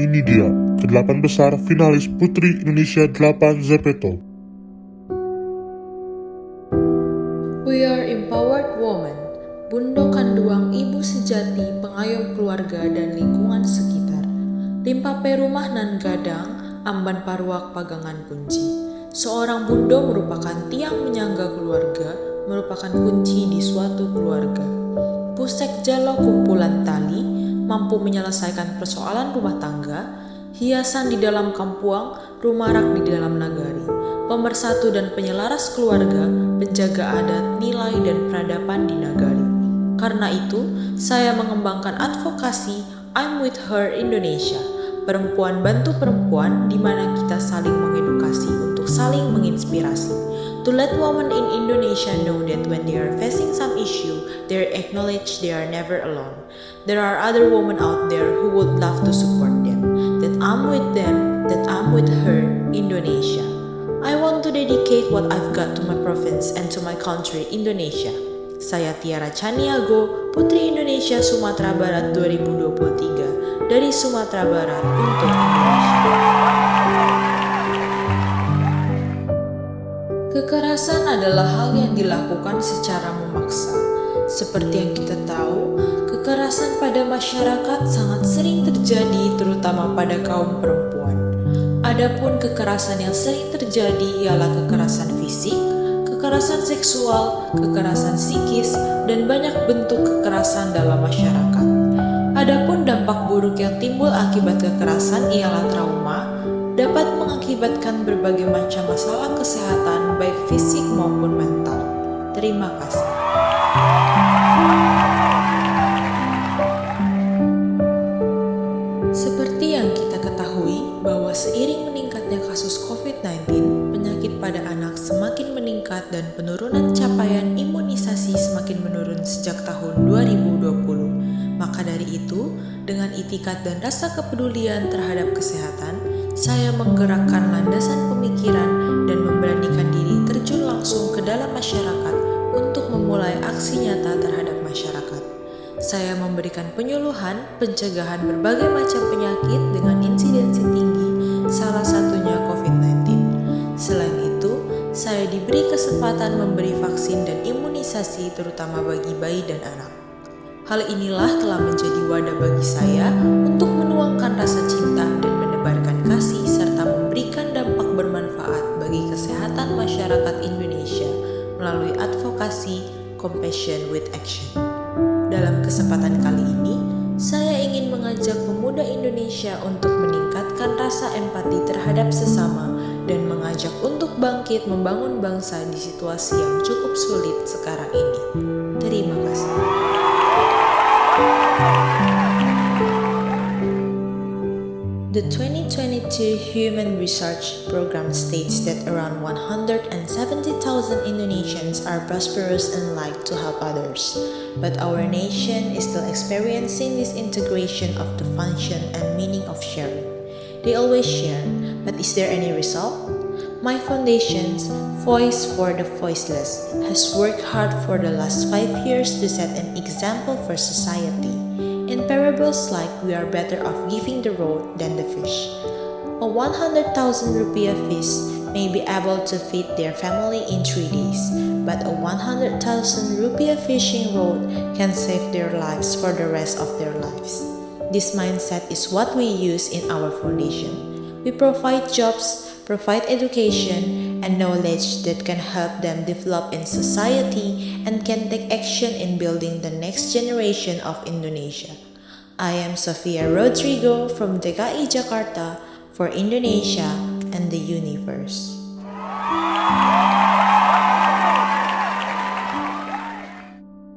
ini dia, ke-8 besar finalis Putri Indonesia 8 Zepeto. We are empowered women, Bundo Kanduang ibu sejati, pengayom keluarga dan lingkungan sekitar. Limpa perumah nan gadang, amban paruak pagangan kunci. Seorang bundo merupakan tiang menyangga keluarga, merupakan kunci di suatu keluarga. Pusek jalo kumpulan tali, mampu menyelesaikan persoalan rumah tangga, hiasan di dalam kampuang, rumarak di dalam nagari. Pemersatu dan penyelaras keluarga, penjaga adat, nilai dan peradaban di nagari. Karena itu, saya mengembangkan advokasi I'm with her Indonesia. Perempuan bantu perempuan, di mana kita saling mengedukasi untuk saling menginspirasi. To let women in Indonesia know that when they are facing some issue, they acknowledge they are never alone. There are other women out there who would love to support them. That I'm with them, that I'm with her Indonesia. I want to dedicate what I've got to my province and to my country, Indonesia. Saya Tiara Chaniago, Putri Indonesia Sumatera Barat 2023, dari Sumatera Barat untuk Indonesia. Kekerasan adalah hal yang dilakukan secara memaksa. Seperti yang kita tahu, kekerasan pada masyarakat sangat sering terjadi terutama pada kaum perempuan. Adapun kekerasan yang sering terjadi ialah kekerasan fisik, kekerasan seksual, kekerasan psikis, dan banyak bentuk kekerasan dalam masyarakat. Adapun dampak buruk yang timbul akibat kekerasan ialah trauma, dapat mengakibatkan berbagai macam masalah kesehatan baik fisik maupun mental. Terima kasih. Seperti yang kita ketahui bahwa seiring meningkatnya kasus COVID-19, penyakit pada anak semakin meningkat dan penurunan capaian imunisasi semakin menurun sejak tahun 2020. Maka dari itu, dengan itikat dan rasa kepedulian terhadap kesehatan, saya menggerakkan landasan pemikiran dan memberanikan diri terjun langsung ke dalam masyarakat untuk memulai aksi nyata terhadap masyarakat. Saya memberikan penyuluhan, pencegahan berbagai macam penyakit dengan insidensi tinggi, salah satunya COVID-19. Selain itu, saya diberi kesempatan memberi vaksin dan imunisasi terutama bagi bayi dan anak. Hal inilah telah menjadi wadah bagi saya untuk menuangkan rasa cinta dan menebarkan kasih serta memberikan dampak bermanfaat bagi kesehatan masyarakat Indonesia melalui advokasi Compassion with Action. Dalam kesempatan kali ini, saya ingin mengajak pemuda Indonesia untuk meningkatkan rasa empati terhadap sesama dan mengajak untuk bangkit membangun bangsa di situasi yang cukup sulit sekarang ini. Terima kasih. The 2022 Human Research Program states that around 170,000 Indonesians are prosperous and like to help others. But our nation is still experiencing disintegration of the function and meaning of sharing. They always share, but is there any result? My foundation's Voice for the Voiceless has worked hard for the last 5 years to set an example for society. In parables like we are better off giving the rod than the fish. A 100,000 rupiah fish may be able to feed their family in 3 days, but a 100,000 rupiah fishing rod can save their lives for the rest of their lives. This mindset is what we use in our foundation. We provide jobs, provide education, and knowledge that can help them develop in society and can take action in building the next generation of Indonesia. I am Sofia Rodrigo from DKI Jakarta for Indonesia and the universe.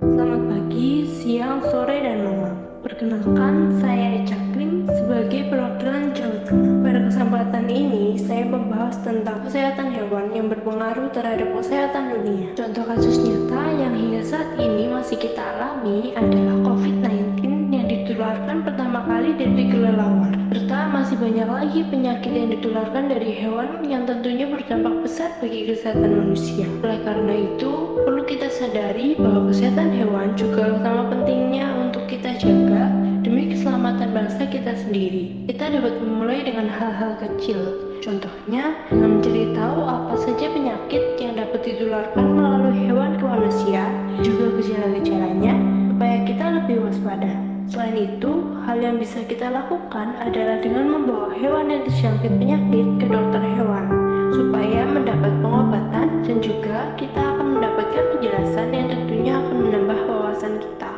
Selamat pagi, siang, sore, dan malam. Perkenalkan, saya Ecaklin sebagai perwakilan Jawa Tengah. Pada kesempatan ini, saya membahas tentang kesehatan hewan yang berpengaruh terhadap kesehatan dunia. Contoh kasus nyata yang hingga saat ini masih kita alami adalah COVID-19 yang ditularkan pertama kali dari kelelawar. Serta masih banyak lagi penyakit yang ditularkan dari hewan yang tentunya berdampak besar bagi kesehatan manusia. Oleh karena itu, perlu kita sadari bahwa kesehatan hewan juga sama pentingnya untuk kita jaga demi keselamatan bangsa kita sendiri. Kita dapat memulai dengan hal-hal kecil. Contohnya, dengan mencari tahu apa saja penyakit yang dapat ditularkan melalui hewan ke manusia, juga gejala-gejalanya, supaya kita lebih waspada. Selain itu, hal yang bisa kita lakukan adalah dengan membawa hewan yang terjangkit penyakit ke dokter hewan, supaya mendapat pengobatan dan juga kita akan mendapatkan penjelasan yang tentunya akan menambah wawasan kita.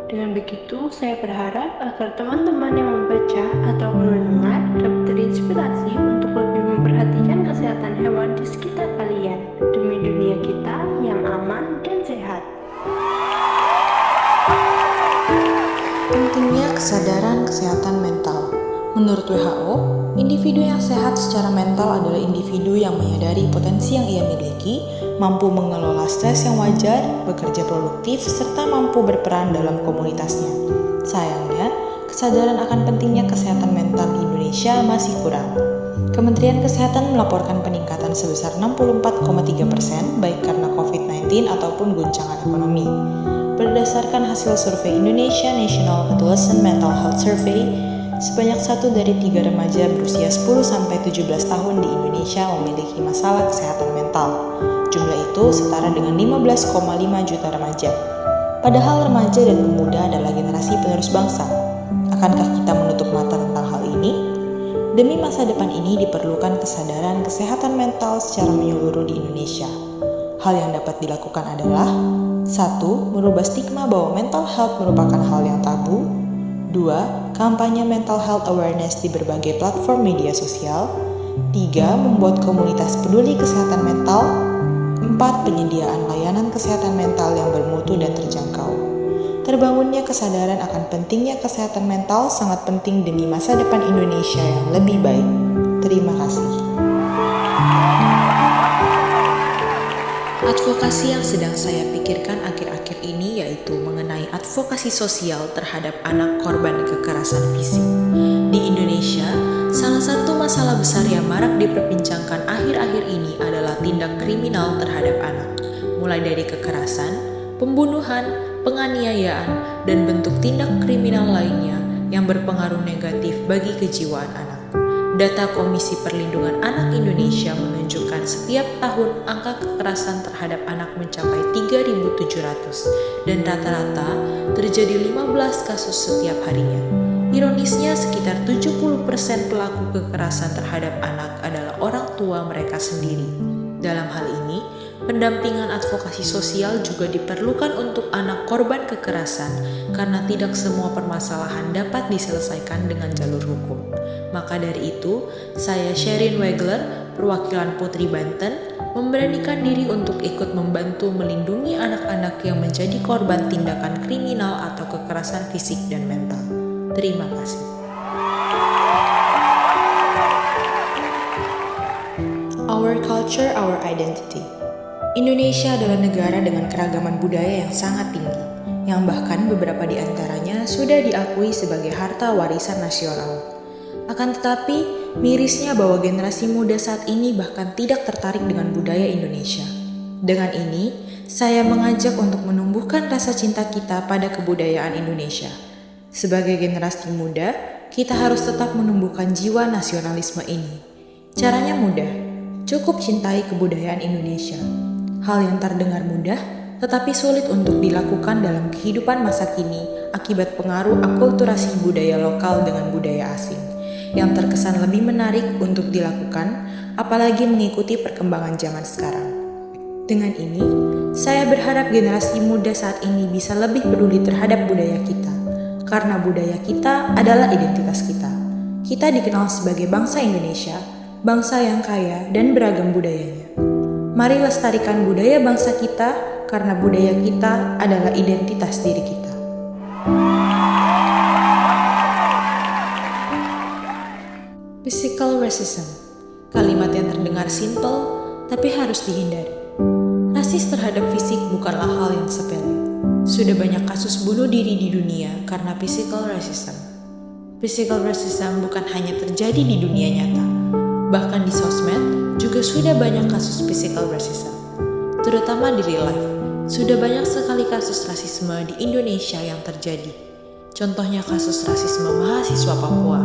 Dengan begitu, saya berharap agar teman-teman yang membaca atau mendengar dapat terinspirasi untuk lebih memperhatikan kesehatan hewan di sekitar kalian, demi dunia kita yang aman dan sehat. Pentingnya kesadaran kesehatan mental. Menurut WHO, individu yang sehat secara mental adalah individu yang menyadari potensi yang ia miliki, mampu mengelola stres yang wajar, bekerja produktif, serta mampu berperan dalam komunitasnya. Sayangnya, kesadaran akan pentingnya kesehatan mental di Indonesia masih kurang. Kementerian Kesehatan melaporkan peningkatan sebesar 64,3% baik karena COVID-19 ataupun guncangan ekonomi. Berdasarkan hasil survei Indonesia National Adolescent Mental Health Survey, sebanyak 1 dari 3 remaja berusia 10-17 tahun di Indonesia memiliki masalah kesehatan mental. Jumlah itu setara dengan 15,5 juta remaja. Padahal remaja dan pemuda adalah generasi penerus bangsa. Akankah kita menutup mata tentang hal ini? Demi masa depan ini diperlukan kesadaran kesehatan mental secara menyeluruh di Indonesia. Hal yang dapat dilakukan adalah 1. Merubah stigma bahwa mental health merupakan hal yang tabu. 2. Kampanye mental health awareness di berbagai platform media sosial. 3. Membuat komunitas peduli kesehatan mental. 4. Penyediaan layanan kesehatan mental yang bermutu dan terjangkau. Terbangunnya kesadaran akan pentingnya kesehatan mental sangat penting demi masa depan Indonesia yang lebih baik. Terima kasih. Advokasi yang sedang saya pikirkan akhir-akhir ini yaitu mengenai advokasi sosial terhadap anak korban kekerasan fisik. Di Indonesia, salah satu masalah besar yang marak diperbincangkan akhir-akhir ini adalah tindak kriminal terhadap anak, mulai dari kekerasan, pembunuhan, penganiayaan, dan bentuk tindak kriminal lainnya yang berpengaruh negatif bagi kejiwaan anak. Data Komisi Perlindungan Anak Indonesia menunjukkan setiap tahun angka kekerasan terhadap anak mencapai 3.700 dan rata-rata terjadi 15 kasus setiap harinya. Ironisnya, sekitar 70% pelaku kekerasan terhadap anak adalah orang tua mereka sendiri. Dalam hal ini, pendampingan advokasi sosial juga diperlukan untuk anak korban kekerasan karena tidak semua permasalahan dapat diselesaikan dengan jalur hukum. Maka dari itu, saya Sherin Wegler, perwakilan Putri Banten, memberanikan diri untuk ikut membantu melindungi anak-anak yang menjadi korban tindakan kriminal atau kekerasan fisik dan mental. Terima kasih. Our culture, our identity. Indonesia adalah negara dengan keragaman budaya yang sangat tinggi, yang bahkan beberapa di antaranya sudah diakui sebagai harta warisan nasional. Akan tetapi, mirisnya bahwa generasi muda saat ini bahkan tidak tertarik dengan budaya Indonesia. Dengan ini, saya mengajak untuk menumbuhkan rasa cinta kita pada kebudayaan Indonesia. Sebagai generasi muda, kita harus tetap menumbuhkan jiwa nasionalisme ini. Caranya mudah, cukup cintai kebudayaan Indonesia. Hal yang terdengar mudah, tetapi sulit untuk dilakukan dalam kehidupan masa kini akibat pengaruh akulturasi budaya lokal dengan budaya asing, yang terkesan lebih menarik untuk dilakukan, apalagi mengikuti perkembangan zaman sekarang. Dengan ini, saya berharap generasi muda saat ini bisa lebih peduli terhadap budaya kita, karena budaya kita adalah identitas kita. Kita dikenal sebagai bangsa Indonesia, bangsa yang kaya dan beragam budayanya. Mari lestarikan budaya bangsa kita, karena budaya kita adalah identitas diri kita. Physical racism, kalimat yang terdengar simpel, tapi harus dihindari. Rasis terhadap fisik bukanlah hal yang sepele. Sudah banyak kasus bunuh diri di dunia karena physical racism. Physical racism bukan hanya terjadi di dunia nyata, bahkan di sosmed juga sudah banyak kasus physical racism. Terutama di real life, sudah banyak sekali kasus rasisme di Indonesia yang terjadi. Contohnya kasus rasisme mahasiswa Papua.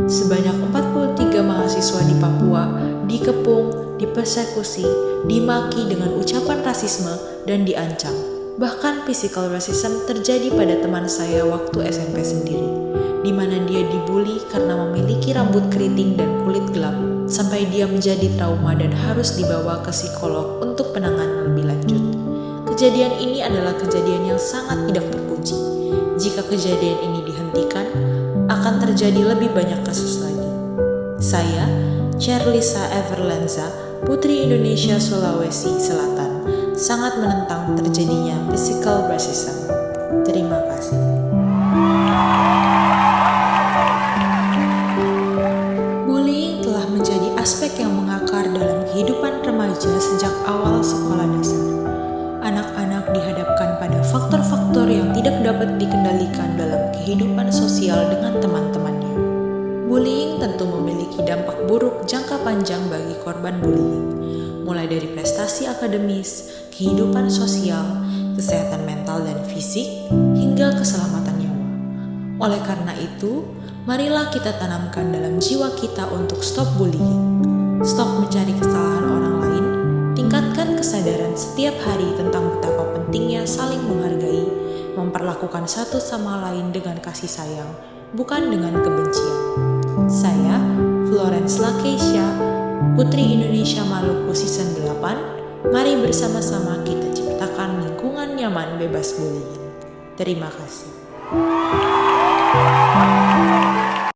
Sebanyak 43 mahasiswa di Papua dikepung, dipersekusi, dimaki dengan ucapan rasisme, dan diancam. Bahkan physical racism terjadi pada teman saya waktu SMP sendiri, di mana dia dibully karena memiliki rambut keriting dan kulit gelap, sampai dia menjadi trauma dan harus dibawa ke psikolog untuk penanganan lebih lanjut. Kejadian ini adalah kejadian yang sangat tidak terpuji. Jika kejadian ini dihentikan, akan terjadi lebih banyak kasus lagi. Saya, Cherlisa Everlanza, Putri Indonesia Sulawesi Selatan, sangat menentang terjadinya physical racism. Terima kasih. Bullying telah menjadi aspek yang mengakar dalam kehidupan remaja sejak awal sekolah dasar. Anak-anak dihadapkan pada faktor-faktor yang tidak dapat dikendalikan dalam kehidupan sosial dengan teman-temannya. Bullying tentu memiliki dampak buruk jangka panjang bagi korban bullying, mulai dari prestasi akademis, kehidupan sosial, kesehatan mental dan fisik, hingga keselamatan nyawa. Oleh karena itu, marilah kita tanamkan dalam jiwa kita untuk stop bullying, stop mencari kesalahan orang lain, tingkatkan kesadaran setiap hari tentang betapa pentingnya saling menghargai, memperlakukan satu sama lain dengan kasih sayang, bukan dengan kebencian. Saya, Florence Lakeisha, Putri Indonesia Maluku Season 8, mari bersama-sama kita ciptakan lingkungan nyaman bebas bullying. Terima kasih.